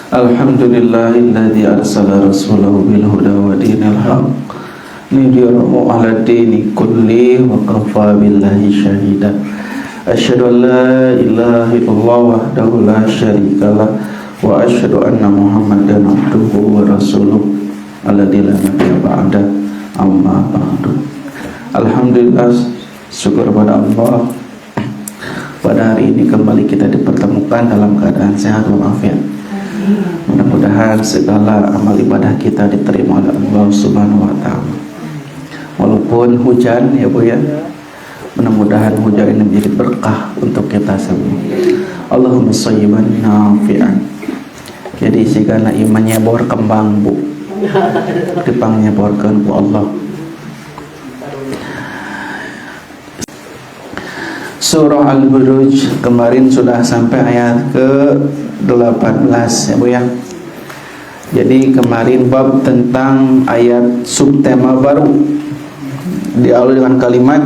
Alhamdulillahilladzi arsala rasulahu bil huda wa dinil haqq liyudhhirahu 'ala dini kulli wa kafa billahi shahida. Asyhadu an la ilaha illallah wahdahu la syarikalah wa asyhadu anna Muhammadan abduhu wa rasuluh alladzi la nabiyya ba'da, amma ba'du. Alhamdulillah, syukur pada Allah, pada hari ini kembali kita dipertemukan dalam keadaan sehat walafiat. Mudah-mudahan segala amal ibadah kita diterima oleh Allah Subhanahu wa ta'ala. Walaupun hujan ya Bu ya, mudah-mudahan hujan ini menjadi berkah untuk kita semua. Allahumma shayyiban nafi'an. Jadi sigana iman nyebor kembang Bu, dipang nyeborkeun ku Allah. Surah Al-Buruj kemarin sudah sampai ayat ke-18 ya Bu ya. Jadi kemarin bab tentang ayat subtema baru diawali dengan kalimat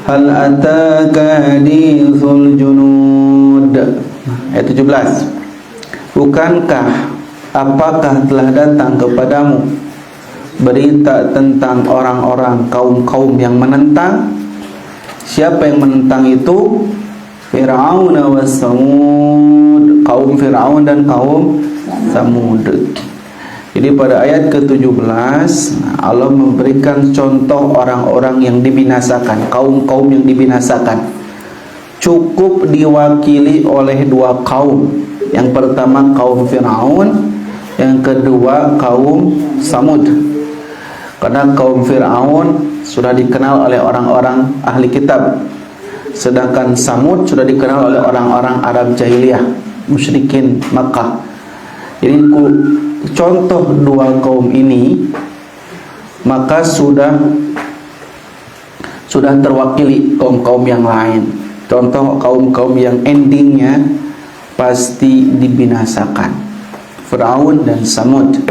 hal ataka hadithul junud, ayat 17. Bukankah, apakah telah datang kepadamu berita tentang orang-orang kaum-kaum yang menentang? Siapa yang menentang itu? Fir'aun wa Samud, kaum Fir'aun dan kaum Samud. Jadi pada ayat ke-17 Allah memberikan contoh orang-orang yang dibinasakan, kaum-kaum yang dibinasakan. Cukup diwakili oleh dua kaum. Yang pertama kaum Fir'aun, yang kedua kaum Samud. Karena kaum Fir'aun sudah dikenal oleh orang-orang ahli kitab, sedangkan Samud sudah dikenal oleh orang-orang Arab jahiliyah, musyrikin Makkah. Jadi contoh dua kaum ini maka sudah terwakili kaum-kaum yang lain. Contoh kaum-kaum yang endingnya pasti dibinasakan, Fir'aun dan Samud.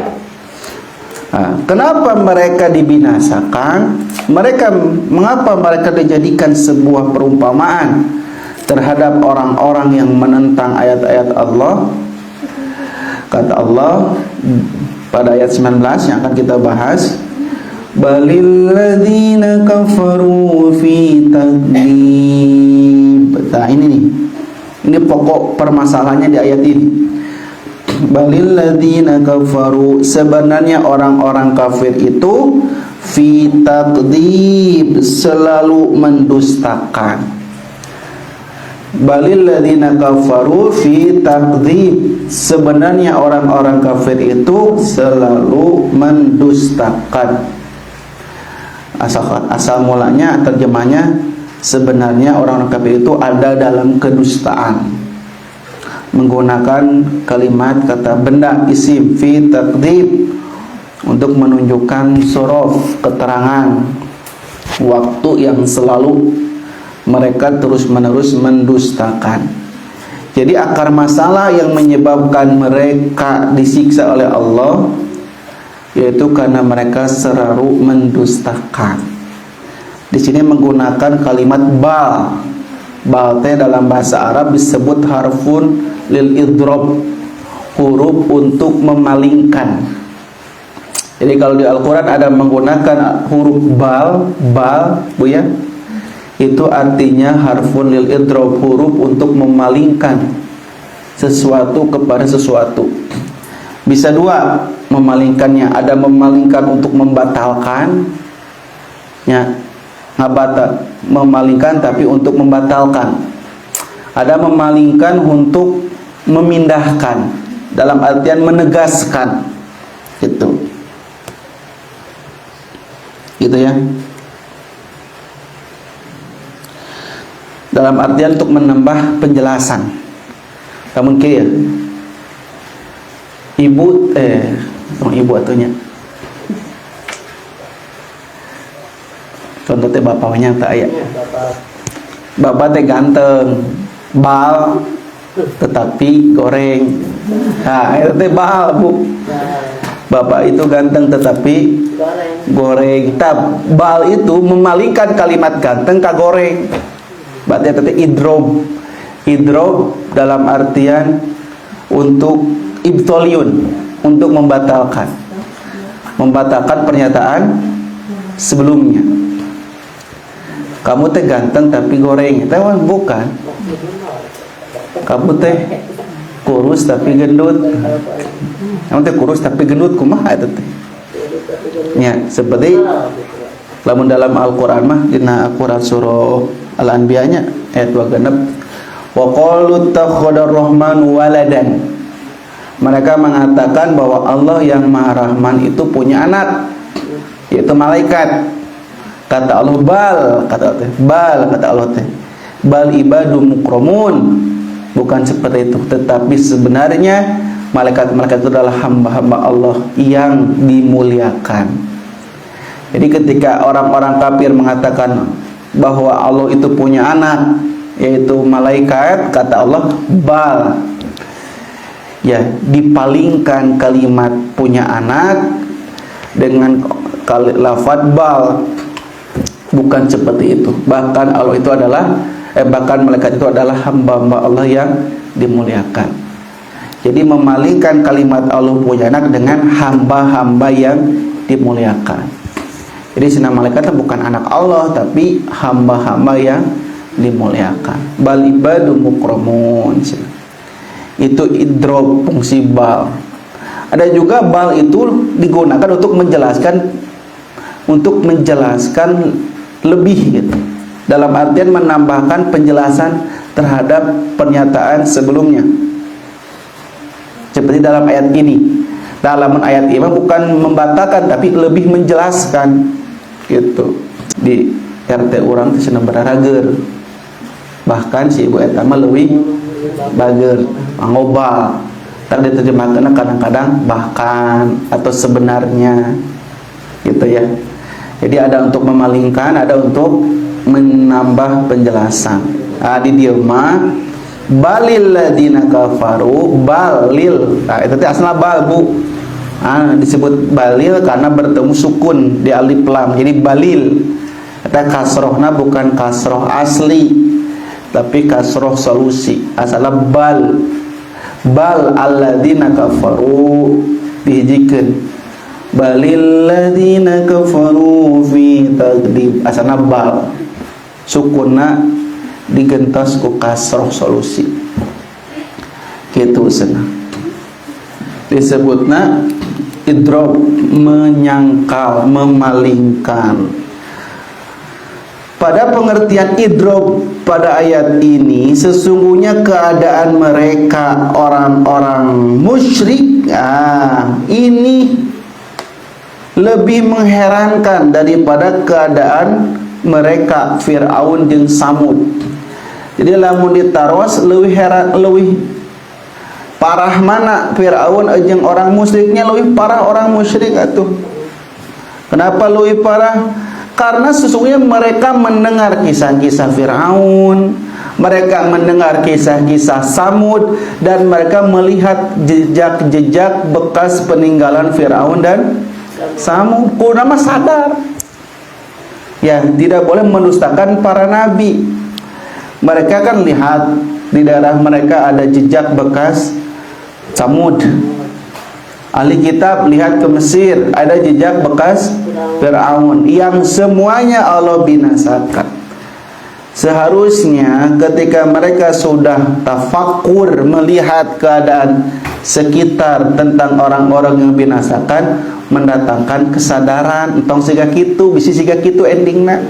Kenapa mereka dibinasakan? Mengapa mereka dijadikan sebuah perumpamaan terhadap orang-orang yang menentang ayat-ayat Allah? Kata Allah pada ayat 19 yang akan kita bahas, balil ladzina kafaru fi takdzib. Nah, ini pokok permasalahannya di ayat ini. Balil ladzina kafaru, sebenarnya orang-orang kafir itu fi takdzib, selalu mendustakan. Balil ladzina kafaru fi takdzib, sebenarnya orang-orang kafir itu selalu mendustakan. Asal mulanya terjemahnya sebenarnya orang-orang kafir itu ada dalam kedustaan, menggunakan kalimat kata benda isim fi takdzib untuk menunjukkan sorof, keterangan waktu yang selalu mereka terus-menerus mendustakan. Jadi akar masalah yang menyebabkan mereka disiksa oleh Allah yaitu karena mereka selalu mendustakan. Di sini menggunakan kalimat bal. Bal dalam bahasa Arab disebut harfun lil idrob, huruf untuk memalingkan. Jadi kalau di Al-Quran ada menggunakan huruf bal Bu ya, itu artinya harfun lil idrob, huruf untuk memalingkan sesuatu kepada sesuatu. Bisa dua memalingkannya, ada memalingkan untuk membatalkan ya, memalingkan tapi untuk membatalkan. Ada memalingkan untuk memindahkan, dalam artian menegaskan, gitu ya. Dalam artian untuk menambah penjelasan. Namun ya, ibu atunya. Contohnya bapaknya tak aya. Bapak teh ganteng, bal tetapi goreng. Nah, itu teh bal Bu. Bapak itu ganteng tetapi goreng. Bal itu memalingkan kalimat ganteng ke goreng. Berarti itu idrob. Idrob dalam artian untuk ibtoliyun, untuk membatalkan pernyataan sebelumnya. Kamu teh ganteng tapi goreng, tewan bukan. Kamu teh kurus tapi gendut. Kamu teh kurus tapi gendut, kumaha eta teh? Ya, seperti lamun dalam Al-Qur'an mah dina Al-Qur'an surah Al-Anbiya nya ayat 26, wa qalu takhadar rahmanu waladan. Mereka mengatakan bahwa Allah yang Maha Rahman itu punya anak, yaitu malaikat. Kata Allah kata Allah teh bal ibadu mukramun, bukan seperti itu, tetapi sebenarnya malaikat-malaikat itu adalah hamba-hamba Allah yang dimuliakan. Jadi ketika orang-orang kafir mengatakan bahwa Allah itu punya anak, yaitu malaikat, kata Allah bal, ya, dipalingkan kalimat punya anak dengan lafaz bal, bukan seperti itu. Bahkan Allah itu adalah bahkan malaikat itu adalah hamba-hamba Allah yang dimuliakan. Jadi memalingkan kalimat Allah punya anak dengan hamba-hamba yang dimuliakan. Jadi sina malaikat bukan anak Allah, tapi hamba-hamba yang dimuliakan. Bal ibadu mukramun. Itu idrob, fungsi bal. Ada juga bal itu digunakan untuk menjelaskan lebih gitu. Dalam artian menambahkan penjelasan terhadap pernyataan sebelumnya. Seperti dalam ayat ini. Dalam ayat ini bukan membatalkan tapi lebih menjelaskan gitu. Di RT orang teh cenah berarager. Bahkan si ibu eta mah leuwih bager, ngobal. Tadi diterjemahkan kadang-kadang bahkan atau sebenarnya gitu ya. Jadi ada untuk memalingkan, ada untuk menambah penjelasan. Di dieu mah balil ladina kafaru, balil. Itu teh asna bal, Bu. Disebut balil karena bertemu sukun di alif lam. Jadi balil. Eta kasrohna bukan kasroh asli, tapi kasroh solusi. Asalna bal alladzina kafaru dihijikeun. Balil ladzina kafaru fi taqdib. Asalna bal. Sukunna digentos ku kasroh solusi. Kitu cenah. Disebutna idrob, menyangkal, memalingkan. Pada pengertian idrob pada ayat ini, sesungguhnya keadaan mereka orang-orang musyrik ini lebih mengherankan daripada keadaan mereka Fir'aun jeung Samud. Jadi lamun ditaros leuwih parah mana Fir'aun jeung orang musyriknya, leuwih parah orang musyrik atuh. Kenapa leuwih parah? Karena sesungguhnya mereka mendengar kisah-kisah Fir'aun, mereka mendengar kisah-kisah Samud, dan mereka melihat jejak-jejak bekas peninggalan Fir'aun dan Samud. Kurang sadar, ya, tidak boleh mendustakan para nabi. Mereka kan lihat di daerah mereka ada jejak bekas Samud. Ahli kitab lihat ke Mesir, ada jejak bekas Fir'aun yang semuanya Allah binasakan. Seharusnya ketika mereka sudah tafakur melihat keadaan sekitar tentang orang-orang yang binasakan, mendatangkan kesadaran entong siga kitu, bisi siga kitu endingna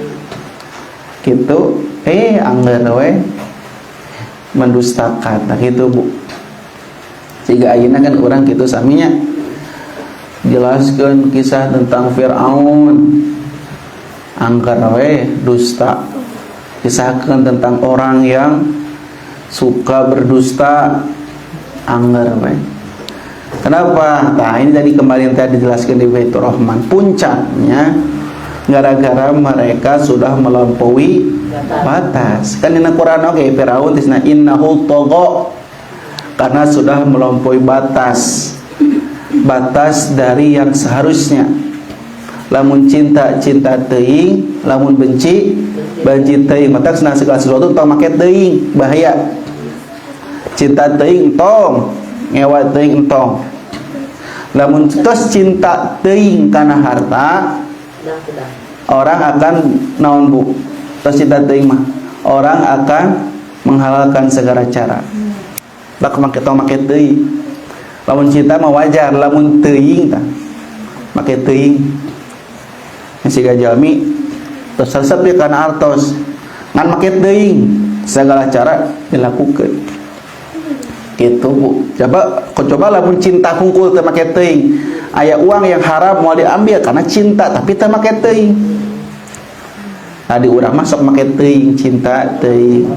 kitu, anggar we mendustakan. Nah gitu, Bu. Siga ayeuna kan urang kitu saminya jelaskan kisah tentang Fir'aun, anggar we dusta. Kisahkan tentang orang yang suka berdusta, anggar we. Kenapa? Nah, ini tadi kemarin tadi dijelaskan di Baitur Rahman. Puncaknya gara-gara mereka sudah melampaui batas. Kan di Al-Qur'an Fir'aun tisna innahu tagha, karena sudah melampaui batas dari yang seharusnya. Lamun cinta teuing, lamun benci teuing. Maka segala sesuatu tong make teuing, bahaya. Cinta teuing tong ngewa teuing entong. Lamun tos cinta teuing kana harta, orang akan naon Bu? Tos cinta teuing mah, orang akan menghalalkan segala cara. Bak make teuing. Lamun cinta mah wajar, lamun teuing tah make teuing. Siga jalmi tos resep dia kana artos ngan make teuing, segala cara dilakukeun. Gitu Bu. Coba lamun cinta hungkul teu make teuing. Aya uang yang haram mau diambil karena cinta tapi teu make teuing. Tadi urang masuk make teuing, cinta teuing.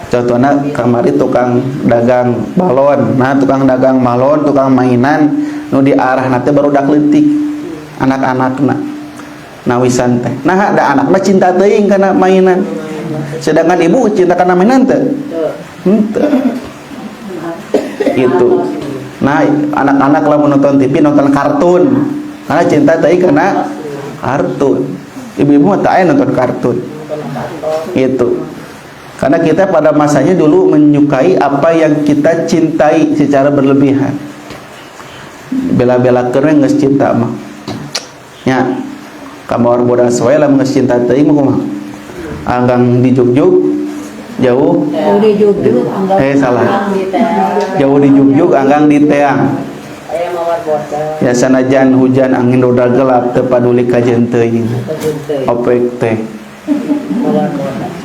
Contohnya kamari tukang dagang balon. Nah, tukang dagang balon, tukang mainan nu diarah nanti baru dak leutik anak-anakna. Nawisan teh. Nah, ada anak mah cinta teuing kana mainan. Sedangkan ibu cinta kana mainan teu? Henteu. Gitu. Nah, anak-anak lah menonton TV, nonton kartun. Karena cinta teuing kana kartun. Ibu-ibu mah teu aya nonton kartun. Gitu. Karena kita pada masanya dulu menyukai apa yang kita cintai secara berlebihan. Bela-bela keun geus cinta mah. Nya, kamar bodas wae lamun geus cinta teuing mah kumaha? Anggang dijugjug jauh di jugjug salah. Jauh di jugjug anggang di teang. Ya sanajan hujan angin roda gelap teu paduli ka jeung teuing. Opek teh.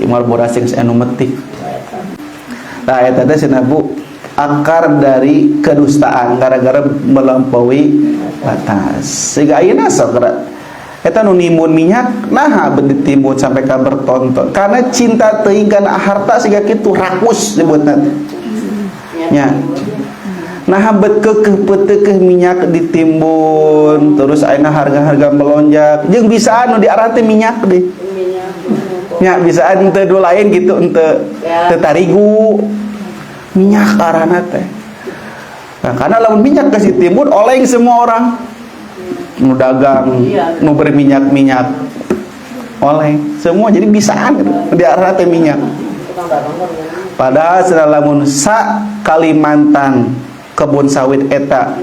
Imar bodas sing anu metik. Tah eta teh cenah Bu, akar dari kedustaan gara-gara melampaui batas. Siga ayeuna sok eta nu nimbun minyak naha beudi timbun sampai ka bertonton. Karena cinta teuing kana harta siga kitu rakus disebutna. Nya. Naha bet keukeuh minyak ditimbun, terus ayeuna harga-harga melonjak. Jeung bisa anu diarah teh minyak deui. Nya bisa ente do lain gitu ente tarigu minyak arana teh. Nah, karena lamun minyak kasih timbun oleng semua orang. Nu dagang, nu berminyak-minyak oleng semua jadi bisaan gitu. Di arah teh minyak. Padahal setelah lamun sa Kalimantan kebun sawit eta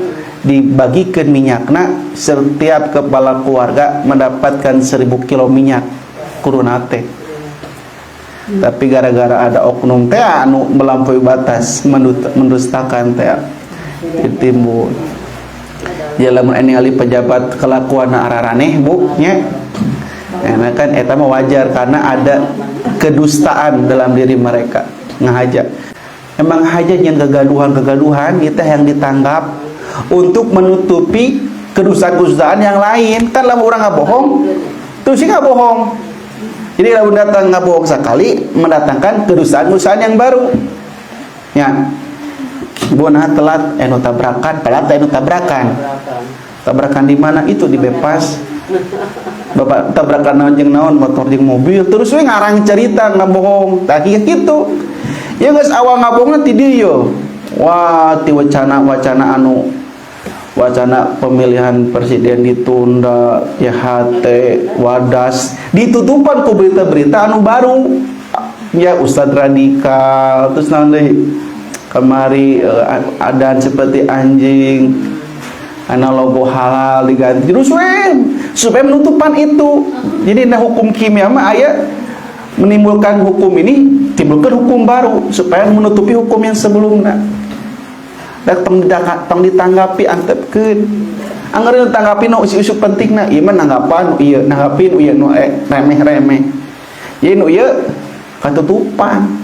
dibagikan minyakna, setiap kepala keluarga mendapatkan 1000 kilo minyak kuruna teh. Tapi gara-gara ada oknum teh anu melampaui batas mendustakan teh ditimbun. Ya lamun ningali pejabat kelakuan araraneh Bu nya. Nah kan eta mah wajar karena ada kedustaan dalam diri mereka. Ngahaja. Emang haja yang kegaduhan-kegaduhan kita yang ditanggap untuk menutupi kedustaan-kedustaan yang lain. Kan lamun urang ngabohong, terus sih ngabohong. Jadi lamun datang ngabohong sekali mendatangkan kedustaan-kedustaan yang baru. Ya. Bona telat anu tabrakan, telat anu tabrakan. Tabrakan di mana? Itu di Bepas. Bapak tabrakan naon jeung naon, motor jeung mobil, terus we ngarang cerita ngabohong. Tah kitu. Ya geus awal ngabohongna ti dieu. Wah, ti wacana anu wacana pemilihan presiden ditunda, YHT, Wadas ditutupan ku berita-berita anu baru. Ya Ustadz radikal, terus naon deui? Kemari adan seperti anjing, logo halal diganti terus supaya menutupan itu. Jadi nah hukum kimia mah aya menimbulkan hukum ini, timbulkan hukum baru supaya menutupi hukum yang sebelumnya. Tong ditanggapi antepkeun. Anggereun tanggapi nu isu-isu pentingna, ieu mah nanggapan ieu, nanggapin ieu nu remeh-remeh. Jadi nu ieu katutupan.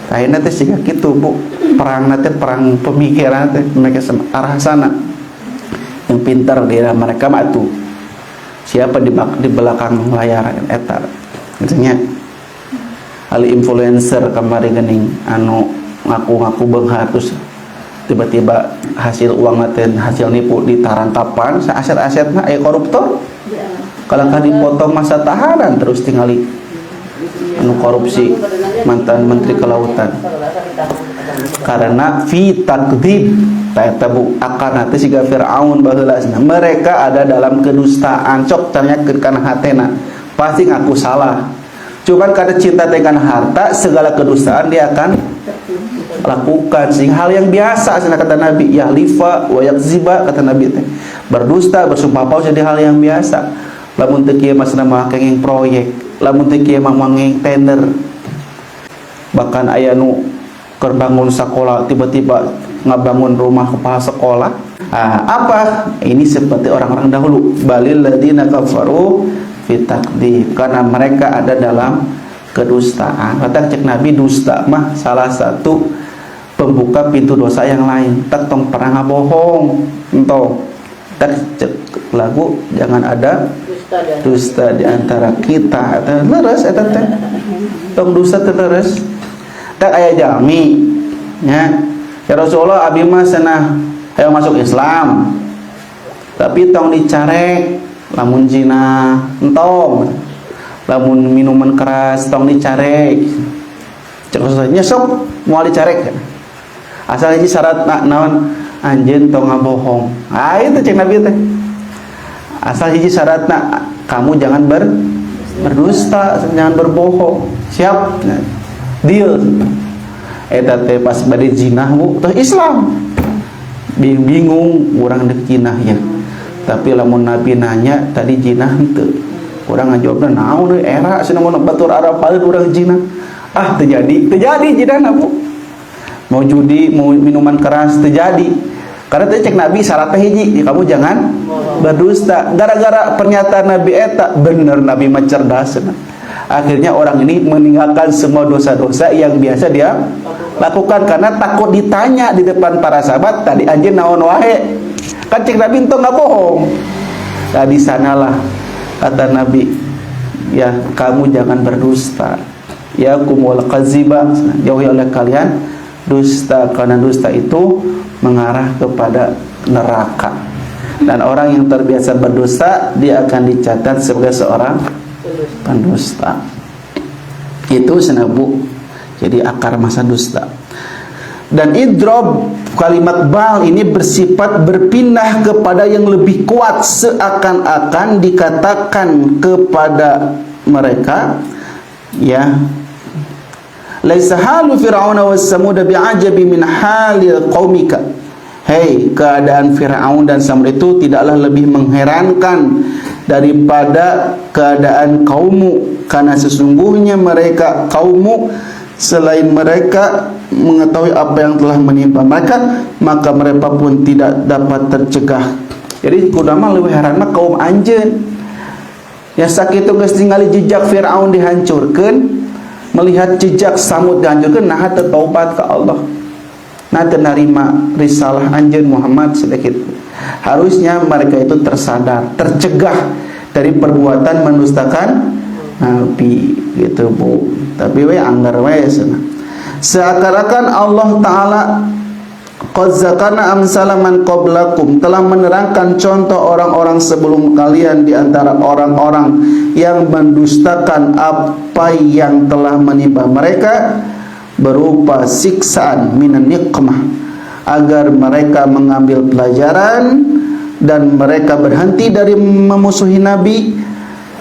Akhirnya teh siga kitu Bu, perang teh perang pemikiran teh mereka arah sana. Yang pintar di mereka mah tuh siapa di belakang layar eta. Misalnya ali influencer kamari geuning anu ngaku-ngaku beunghar terus tiba-tiba hasil uang teh hasil nipu ditarangkapan sa aset-asetna aya koruptor. Kalau kan dipotong masa tahanan terus tingali anu korupsi mantan menteri kelautan karena fi takdzib eta Bu akan teh siga Firaun baheula mereka ada dalam kedustaan. Cok tanyakeun kana hatena pasti ngaku salah, Cuman karena cinta dengan harta, segala kedustaan dia akan lakukan. Sehingga hal yang biasa, kata Nabi, yahlifa wa yakziba, kata Nabi teh. Berdusta, bersumpah palsu jadi hal yang biasa. Lamun teu kieu mas nama kenging proyek, lamun teu kieu mah mangeng tender. Bahkan aya nu keur bangun sekolah tiba-tiba ngabangun rumah kepala sekolah. Apa? Ini seperti orang-orang dahulu. Balil ladina kafaru fi takdzib, karena mereka ada dalam kedustaan. Kata cek Nabi, dusta mah salah satu pembuka pintu dosa yang lain. Tak tong pernah ngabohong, entong. Tak cek lagu jangan ada dusta di antara kita. Leres eta teh. Tong dusta teh leres. Tak aya jalmi nya. Ya Rasulullah abi mah cenah hayang masuk Islam. Tapi tong dicarek lamun zina entong. Lamun minuman keras tong dicarek. Cek Rasulullah sok moal dicarek. Asal hiji syarat naon anjeun tong ngabohong. Itu cek Nabi teh. Asal hiji syaratna kamu jangan berdusta, jangan berbohong. Siap? Deal. Eta teh pas bade zina teh Islam. Bingung urang deuk zina ya. Tapi lamun Nabi nanya tadi zina henteu. Urang ngajawabna naon deui era cenah mun batur Arab paeun urang zina. Terjadi zina Bu. Mau judi, mau minuman keras terjadi. Karena tadi cek Nabi syaratnya hiji, kamu jangan berdusta. Gara-gara pernyataan Nabi eta, bener Nabi mah cerdas. Akhirnya orang ini meninggalkan semua dosa-dosa yang biasa dia lakukan karena takut ditanya di depan para sahabat, tadi anjeun naon wae. Kan cek Nabi entong enggak bohong. Nah di sanalah kata Nabi, ya kamu jangan berdusta. Ya kumul qaziba, jauhi oleh kalian dusta, karena dusta itu mengarah kepada neraka. Dan orang yang terbiasa berdusta, dia akan dicatat sebagai seorang pendusta. Itu senabu. Jadi akar masa dusta. Dan idrob, kalimat bal ini bersifat berpindah kepada yang lebih kuat, seakan-akan dikatakan kepada mereka, ya, laisa halu fir'auna was samud bi'ajabi min halil qaumika. Hei, keadaan Firaun dan Samud itu tidaklah lebih mengherankan daripada keadaan kaummu, karena sesungguhnya mereka kaummu selain mereka mengetahui apa yang telah menimpa mereka, maka mereka pun tidak dapat tercegah. Jadi kudama leuwih heran mah kaum anjeun. Ya sakitu geus ningali jejak Firaun dihancurkeun, melihat jejak Samud dihancurkan, nah teu taubat ke Allah, nah teu narima risalah anjeun Muhammad sedikit. Harusnya mereka itu tersadar, tercegah dari perbuatan mendustakan Nabi gitu Bu. Tapi we anggar we seakan-akan Allah Ta'ala qad zakana amsalaman qablakum, telah menerangkan contoh orang-orang sebelum kalian di antara orang-orang yang mendustakan apa yang telah menimpa mereka berupa siksaan minan niqmah, agar mereka mengambil pelajaran dan mereka berhenti dari memusuhi Nabi,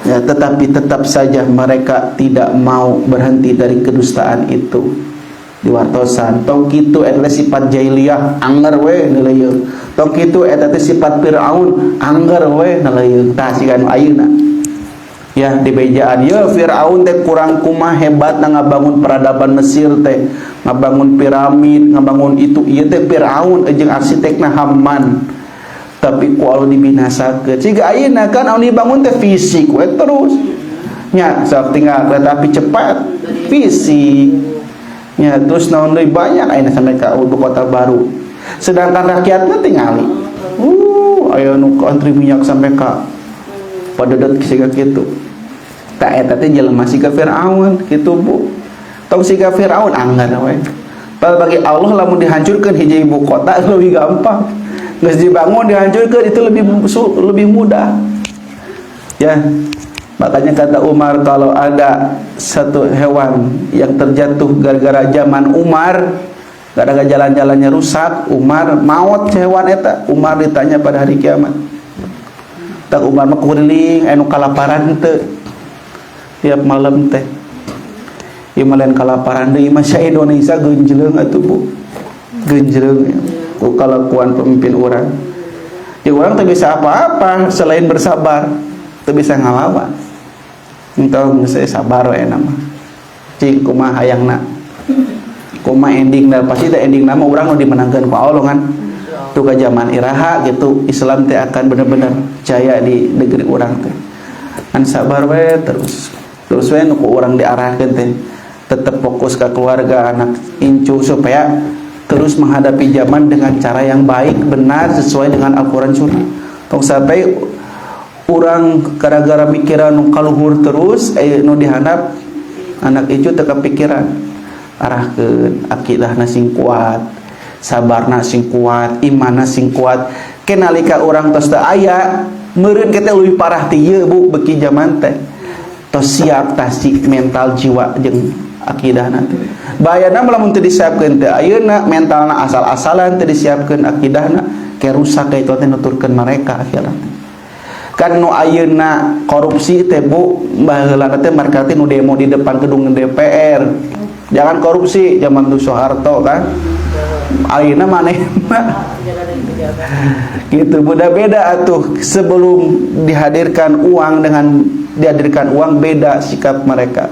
ya, tetapi tetap saja mereka tidak mau berhenti dari kedustaan itu. Diwartosan tong kitu adalah sifat jahiliyah anggar we naleuyeung, tong kitu eta teh sifat Firaun anggar we naleuyeung. Tah sigan ayeuna ya di bejaan ya Firaun teh kurang kumaha hebatna ngabangun peradaban Mesir teh, ngabangun piramid, ngabangun itu ieu teh Firaun jeung arsitekna Haman, tapi ku Allah dibinasakeun. Siga ayeuna kan anu dibangun teh fisik we terus nya sok tinggal kereta api cepat fisik. Ya, terus naon deui banyak ayeuna sampai ka ibu kota baru. Sedangkan rakyatna tingali. Aya nu antri minyak sampai ka padedet siga kitu. Ta eta teh jelema siga Firaun kitu Bu. Tong siga Firaun anggar we. Padahal bagi Allah lamun dihancurkeun hiji ibu kota lebih gampang. Geus dibangun dihancurkeun itu lebih mudah. Ya. Makanya kata Umar, kalau ada satu hewan yang terjatuh gara-gara zaman Umar, gara-gara jalan-jalannya rusak, Umar maut hewan eta. Umar ditanya pada hari kiamat. Tak Umar mah kuriling anu kalaparan teu. Tiap malam teh ieu malen kalaparan deui mah Indonesia geunjleung atuh Bu. Geunjleung ku kalakuan pemimpin urang. Jadi orang teu bisa apa-apa selain bersabar, teu bisa ngalawan. Entong geus sabar we nama. Cing kumaha hayangna. Kumaha endingna pasti teh endingna mah urang nu dimenangkeun ku Allah kan. Tuh ka zaman iraha gitu Islam teh akan bener-bener jaya di negeri urang teh. Kan sabar we terus we nu ku urang diarahkeun teh tetap fokus ke keluarga anak incu supaya terus menghadapi zaman dengan cara yang baik benar sesuai dengan Al-Quran Sunnah. Tong sampai urang gara-gara pikiran nu kaluhur terus nu dihandap anak incu teu kepikiran arahkeun akidahna sing kuat, sabarna sing kuat, imanna sing kuat. Kenalika urang tos teu aya meureun kita leuwih parah ti ieu Bu beki zaman teh. Tos siap tasik mental jiwa jeung akidah nanti. Bayana lamun teu disiapkeun teh ayeuna mentalna asal-asalan teu disiapkeun akidahna ke rusak ka itu teh nuturkeun mereka akhirat. Kan nu ayeuna korupsi teh Bu baheula teh markati nu demo di depan gedung DPR. Jangan korupsi zaman Soeharto kan. Ayeuna manehna gitu beda-beda atuh sebelum dihadirkan uang dengan dihadirkan uang beda sikap mereka.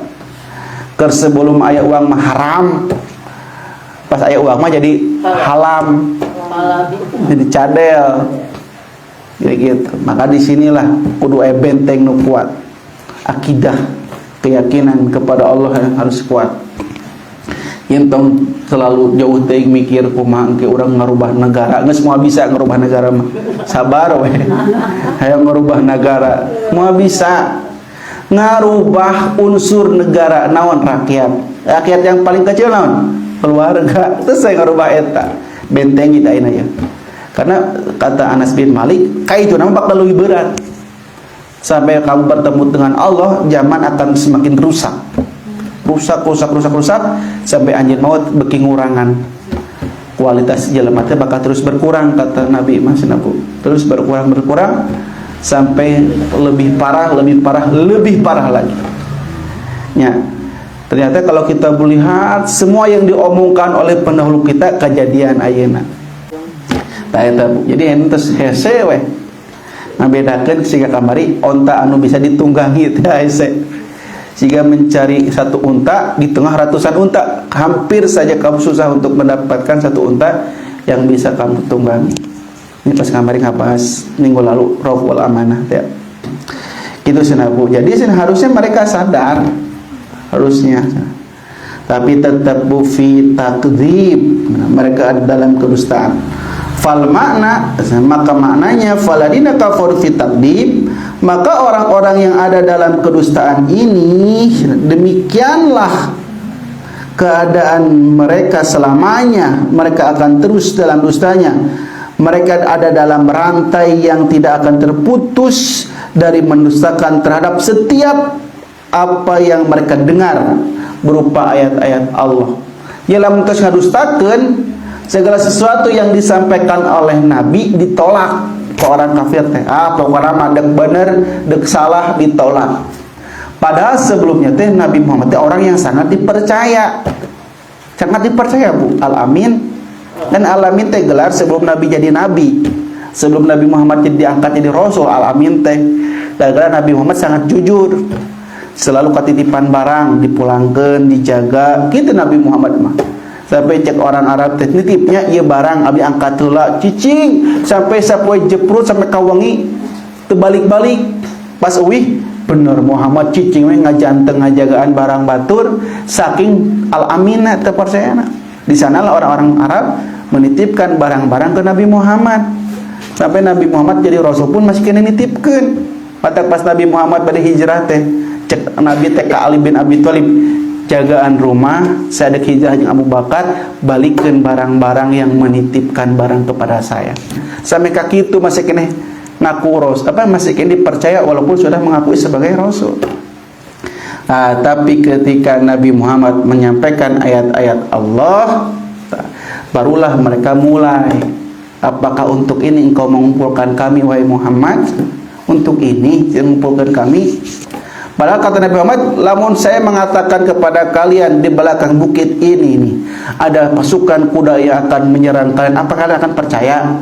Sebelum aya uang mah haram, pas aya uang mah jadi halam, jadi cadel, jadi gitu. Maka disinilah kudu aya benteng nu kuat, akidah, keyakinan kepada Allah yang harus kuat. Yentong selalu jauh teuing mikir kumaha engke urang ngarubah negara, geus moal bisa ngarubah negara mah. Sabar we. Hayang ngarubah negara, moal bisa. Ngarubah unsur negara naon rakyat yang paling kecil naon keluarga terus saya ngarubah eta bentengi teh ayeuna ya karena kata Anas bin Malik ka itu nama bakal lebih berat sampai kamu bertemu dengan Allah zaman akan semakin rusak sampai anjeun maut beki ngurangan kualitas jelema teh bakal terus berkurang kata Nabi Mas Nabu terus berkurang sampai lebih parah lagi. Ya, ternyata kalau kita melihat semua yang diomongkan oleh pendahulu kita kejadian ayeuna. Tah eta Bu. Jadi entes hese we. Ngabedakeun siga kamari onta anu bisa ditunggangi teh hese. Siga mencari satu unta di tengah ratusan unta, hampir saja kamu susah untuk mendapatkan satu unta yang bisa kamu tunggangi. Ini pas kemarin ngabahas minggu lalu Roh wal Amanah ya. Itu senabu. Jadi harusnya mereka sadar harusnya. Tapi tetap fi takdzib. Mereka ada dalam kedustaan. Fal makna maka maknanya faladina kafar fi takdzib, maka orang-orang yang ada dalam kedustaan ini demikianlah keadaan mereka selamanya. Mereka akan terus dalam dustanya. Mereka ada dalam rantai yang tidak akan terputus dari mendustakan terhadap setiap apa yang mereka dengar berupa ayat-ayat Allah. Ialah mentos ngadustakeun segala sesuatu yang disampaikan oleh Nabi ditolak ke orang kafir teh. Pokokna mah dek bener, dek salah ditolak. Padahal sebelumnya teh Nabi Muhammad teh orang yang sangat dipercaya. Sangat dipercaya Bu. Al-Amin. Dan Al-Amin teh gelar sebelum Nabi jadi Nabi, sebelum Nabi Muhammad diangkat jadi Rasul. Al-Amin teh gara-gara Nabi Muhammad sangat jujur, selalu katitipan barang dipulangkan, dijaga gitu Nabi Muhammad mah. Sampai cek orang Arab teh nitipnya ieu barang abdi angkat heula cicing sampai sapoe jeprut sampai kawangi terbalik-balik pas uwih bener Muhammad cicing we ngajanteng ngajagaan barang batur saking Al-Aminna teh percayana. Di sanalah orang-orang Arab menitipkan barang-barang ke Nabi Muhammad. Sampai Nabi Muhammad jadi Rasul pun masih kena nitipkan. Pada pas Nabi Muhammad pada hijrah teh, cek Nabi teh ka Ali bin Abi Thalib, jagaan rumah, saya ada hijrah dengan Abu Bakar, balikkan barang-barang yang menitipkan barang kepada saya. Sampai kaki itu masih kena ngaku Rasul, masih kena dipercaya walaupun sudah mengakui sebagai Rasul. Tapi ketika Nabi Muhammad menyampaikan ayat-ayat Allah, barulah mereka mulai, apakah untuk ini engkau mengumpulkan kami wahai Muhammad? Untuk ini mengumpulkan kami? Padahal kata Nabi Muhammad, lamun saya mengatakan kepada kalian di belakang bukit ini nih ada pasukan kuda yang akan menyerang kalian, apa kalian akan percaya?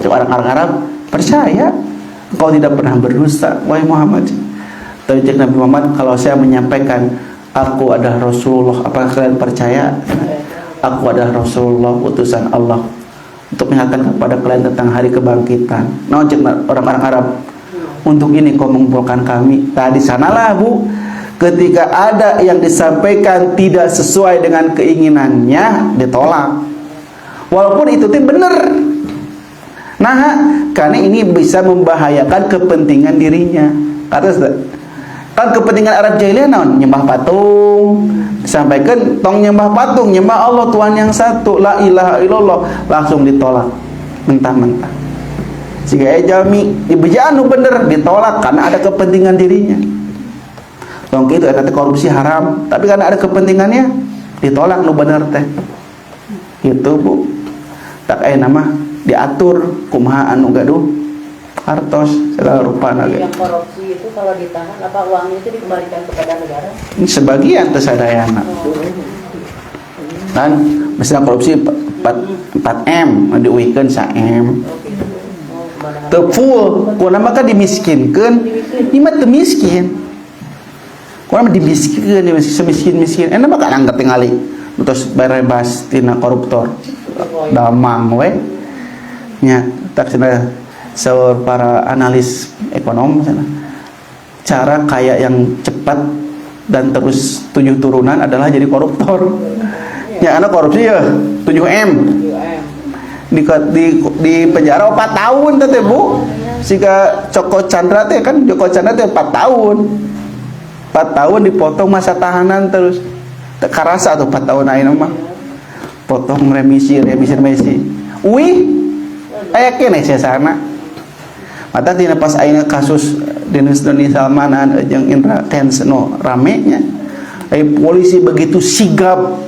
Orang-orang Arab percaya. Engkau tidak pernah berdusta, wahai Muhammad. Tapi cek Nabi Muhammad, kalau saya menyampaikan aku adalah Rasulullah, apakah kalian percaya? Aku adalah Rasulullah, utusan Allah untuk mengingatkan kepada kalian tentang hari kebangkitan. Nah, cek orang-orang Arab, untuk ini kau mengumpulkan kami. Nah, di sanalah Bu, ketika ada yang disampaikan tidak sesuai dengan keinginannya, ditolak. Walaupun itu benar. Nah, karena ini bisa membahayakan kepentingan dirinya. Kata kan kepentingan Arab jahiliyah naon? Nyembah patung. Disampaikan tong nyembah patung, nyembah Allah Tuhan yang satu, la ilaha illallah, langsung ditolak mentah-mentah. Jika jami ibejaan nu bener ditolak karena ada kepentingan dirinya. Tong itu eta korupsi haram, tapi karena ada kepentingannya ditolak nu bener teh. Gitu Bu. Tak aya nama diatur kumaha anu gaduh hartos segala rupa lagi. Yang korupsi itu kalau ditahan apa uangnya itu dikembalikan kepada negara? Ini sebagian tersadayana. Kan misalnya korupsi 4M diuikeun 1M. Teu full, kunaon mah dimiskinkeun. Ieu mah teu miskin. Kunaon mah dimiskinkeun, semiskin-miskin. Enak mah kan angkat tingali terus bebas tina koruptor. Damang we. Nya tak cenah saur para analis ekonom sana. Cara kaya yang cepat dan terus 7 turunan adalah jadi koruptor. Ya anak korupsi ya 7M. Di penjara 4 tahun teh Bu. Sika Joko Chandra teh kan Joko Chandra teh 4 tahun. 4 tahun dipotong masa tahanan terus. Teu karasa tuh 4 tahun ayeuna mah. Potong remisi. Wih aya keneh sesana. Mata tina pas ayeuna kasus Dennis Doni Salmanan jeung Indra Kents no ramenya. Polisi begitu sigap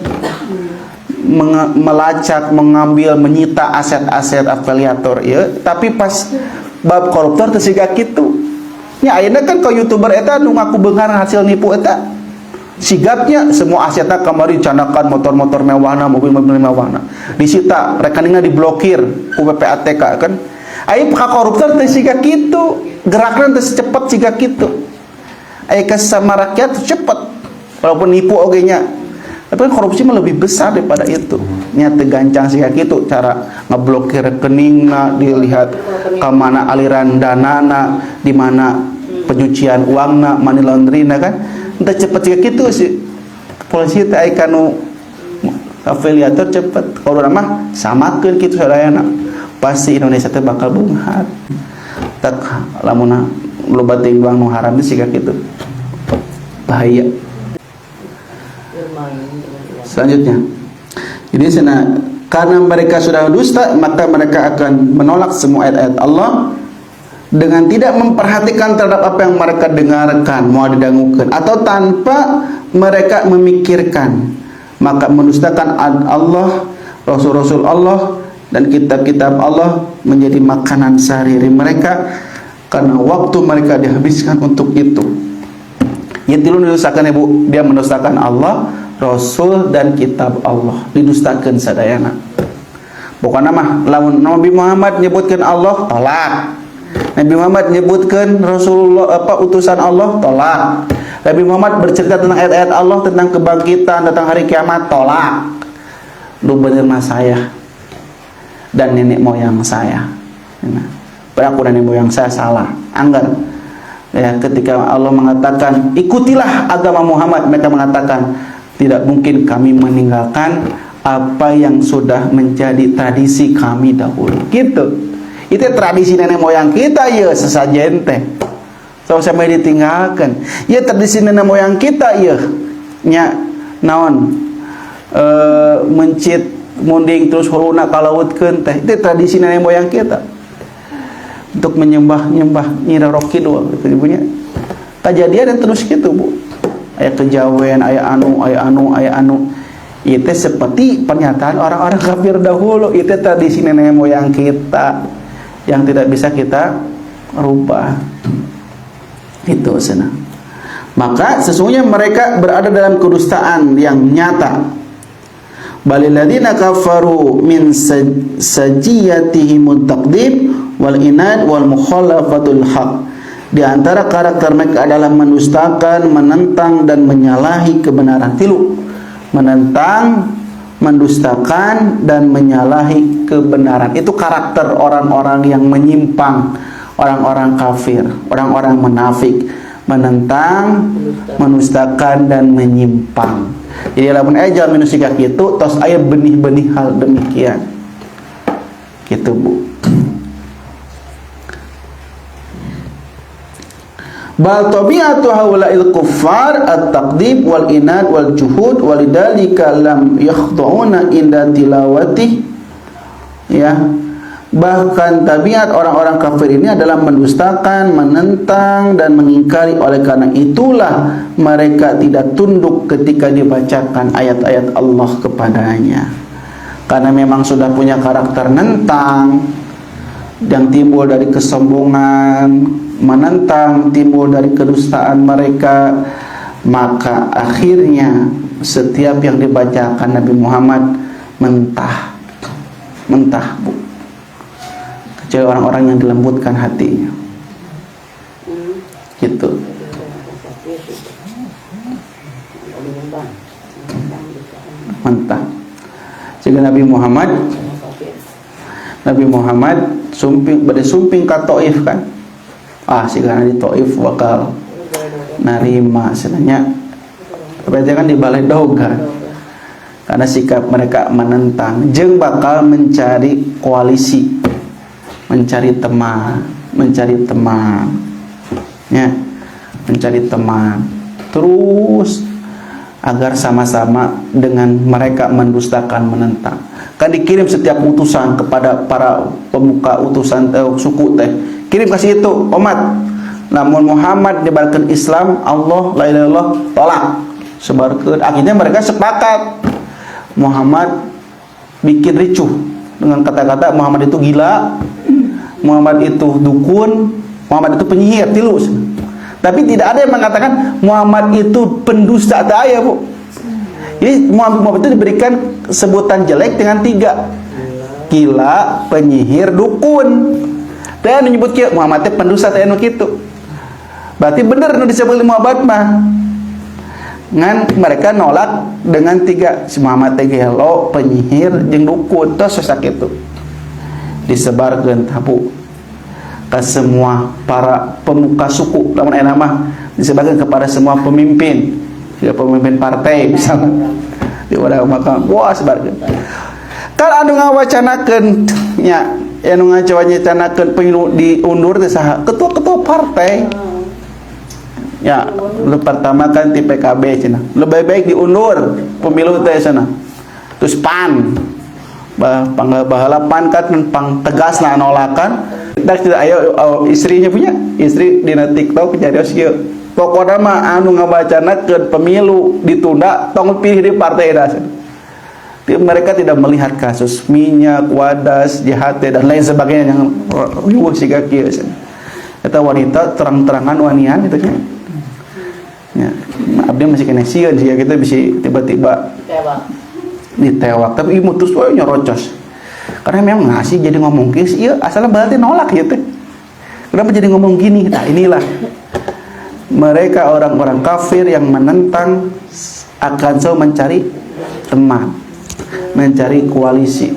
melacak, mengambil, menyita aset-aset afiliator ya, tapi pas bab koruptor teu siga kitu. Nya ayeuna kan ka YouTuber eta nu ngaku beunghar hasil nipu eta. Sigapnya semua asetnya kamari dicandakan, motor-motor mewahna, mobil-mobil mewahna disita, rekeningnya diblokir ku PPATK kan. Aya ka koruptor teh siga kitu, gerakna teh cepet siga kitu. Aya ka sama rakyat cepet walaupun nipu oge nya. Tapi korupsi mah lebih besar daripada itu. Nya teu gancang siga kitu cara ngeblokir rekeningna, dilihat ka mana aliran danana, di mana pencucian uangna, money laundry-na kan. Entah cepet juga gitu sih polisi teh aya kanu afiliator cepet. Kalau mah samakeun kitu sadayana pasti Indonesia teh bakal beunghar. Tak lamun loba teuing uang nu haram teh siga kitu bahaya. Selanjutnya, jadi karena mereka sudah dusta maka mereka akan menolak semua ayat-ayat Allah dengan tidak memperhatikan terhadap apa yang mereka dengarkan, mau didangukan atau tanpa mereka memikirkan, maka mendustakan Allah, Rasul-Rasul Allah dan kitab-kitab Allah menjadi makanan sehari-hari mereka karena waktu mereka dihabiskan untuk itu. Yang tilu didustakan Ibu, dia mendustakan Allah, Rasul dan kitab Allah, didustakan sadayana. Bukan lamun Nabi Muhammad nyebutkan Allah, tolak. Nabi Muhammad menyebutkan Rasulullah utusan Allah, tolak. Nabi Muhammad bercerita tentang ayat-ayat Allah, tentang kebangkitan, tentang hari kiamat, tolak. Lu bener mah saya dan nenek moyang saya. Aku dan nenek moyang saya salah. Anggar. Ya, ketika Allah mengatakan ikutilah agama Muhammad, mereka mengatakan tidak mungkin kami meninggalkan apa yang sudah menjadi tradisi kami dahulu. Gitu. Itu tradisi nenek moyang kita ya sesajen teh. So sampai ditinggalkan. Ya tradisi nenek moyang kita ya nya naon mencit munding terus huluna kalautkeun teh. Itu tradisi nenek moyang kita. Untuk menyembah Nyi Roro Kidul gitu ibunya. Kejadian dan terus gitu Bu. Aya kejawen, aya anu. Itu seperti pernyataan orang-orang kafir dahulu. Itu tradisi nenek moyang kita yang tidak bisa kita rubah. Itu senang. Maka sesungguhnya mereka berada dalam kedustaan yang nyata. Balil ladzina kafaru min sajiyatihimut taqdib wal inad wal mukhalafatul haq. Di antara karakter mereka adalah mendustakan, menentang dan menyalahi kebenaran. Tilu. Menentang, mendustakan dan menyalahi kebenaran. Itu karakter orang-orang yang menyimpang, orang-orang kafir, orang-orang munafik. Menentang, mendustakan dan menyimpang. Jadi lamun aya jalmi nu sikap kitu tos aya benih-benih hal demikian. Gitu, Bu. Bal tabi'atu haula'il kuffar at-taqdib wal inad wal juhud walidalika lam yakhda'una inda tilawati. Ya. Bahkan tabiat orang-orang kafir ini adalah mendustakan, menentang dan mengingkari. Oleh karena itulah mereka tidak tunduk ketika dibacakan ayat-ayat Allah kepadanya. Karena memang sudah punya karakter nentang yang timbul dari kesombongan, menentang timbul dari kedustaan mereka, maka akhirnya setiap yang dibacakan Nabi Muhammad mentah, Bu. Kecuali orang-orang yang dilembutkan hatinya. Gitu. Mentah. Sehingga Nabi Muhammad sumping ka Taif kan. Sehingga di Taif bakal narima sebenarnya. Berarti kan di balai doga. Karena sikap mereka menentang, jeung bakal mencari koalisi, mencari teman, ya, mencari teman, terus agar sama-sama dengan mereka mendustakan, menentang. Kan dikirim setiap utusan kepada para pemuka utusan suku teh, kirim kasih itu umat. Namun Muhammad dibarkan Islam, Allah la ilaha illallah tolak, sebarkan. Akhirnya mereka sepakat Muhammad bikin ricuh dengan kata-kata Muhammad itu gila, Muhammad itu dukun, Muhammad itu penyihir, tilu. Tapi tidak ada yang mengatakan Muhammad itu pendusta, tak ada, Bu. Jadi Muhammad itu diberikan sebutan jelek dengan 3. Gila, penyihir, dukun. Dan menyebut Muhammad itu pendusta, tak ada gitu. Berarti benar nu disebut Muhammad mah. Ngan mereka nolak dengan 3. Si Muhammad teh gelo, penyihir, jeung dukun, tos sakitu. Disebarkan tabu ke semua para pemuka suku, lamun aya mah disebarkan kepada semua pemimpin, ya pemimpin partai misalnya di wadah makam, wah sebarkan. Kan anu ngawacanakeun nya, anu ngawacanakeun pemilu diundur teh saha? Ketua-ketua partai. Ya, lu pertama kan di PKB cenah. Lebih baik diundur pemilu teh sana. Terus PAN bahala PAN kan pang tegasna nolakan. Tak tidak ayo istrinya punya istri dina TikTok nyarios kieu. Pokona mah anu ngabacanakeun pemilu ditunda tong pilih di partai dasar. Mereka tidak melihat kasus minyak, wadas, JHT dan lain sebagainya yang riweuh siga kieu. Eta wanita terang-terangan wanian itu nya. Ya, abdi masih kena sieun sih kita bisa tiba-tiba ditewak, tapi mutus wae nyerocos. Karena memang ngasih jadi ngomong geus ieu asalna berarti nolak gitu. Kenapa jadi ngomong gini? Nah, inilah mereka orang-orang kafir yang menentang akan selalu mencari teman, mencari koalisi.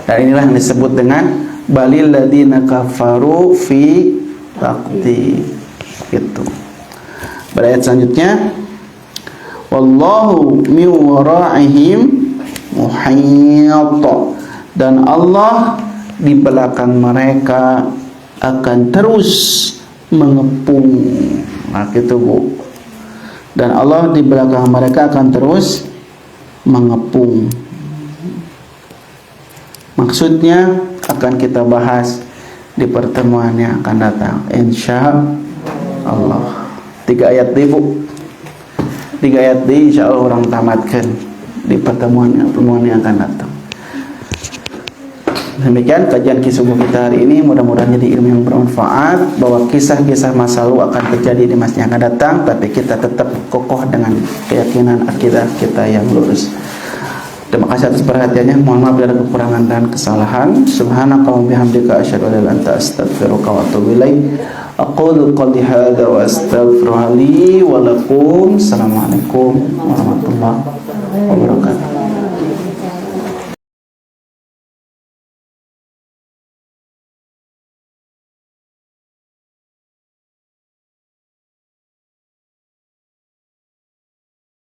Dan inilah yang disebut dengan balil ladzina kafaru fi taqdi. Gitu. Pada ayat selanjutnya, wallahu min wara'ihim muhayyat, dan Allah di belakang mereka akan terus mengepung. Nah, gitu, Bu. Dan Allah di belakang mereka akan terus mengepung. Maksudnya akan kita bahas di pertemuan yang akan datang, insya Allah. 3 ayat deh, Bu. 3 ayat deh, insya Allah orang tamatkan di pertemuan yang akan datang. Demikian kajian kisah kita hari ini, mudah-mudahan jadi ilmu yang bermanfaat, bahwa kisah-kisah masa lalu akan terjadi di masa yang akan datang, tapi kita tetap kokoh dengan keyakinan akidah kita yang lurus. Terima kasih atas perhatiannya. Mohon maaf bila ada kekurangan dan kesalahan. Subhanakallahumma bihamdika asyhadu an la ilaha illa anta astaghfiruka wa atubu ilaik. Aqulu qawli hadza wa astaghfirullaha li wa lakum. Assalamualaikum warahmatullahi wabarakatuh.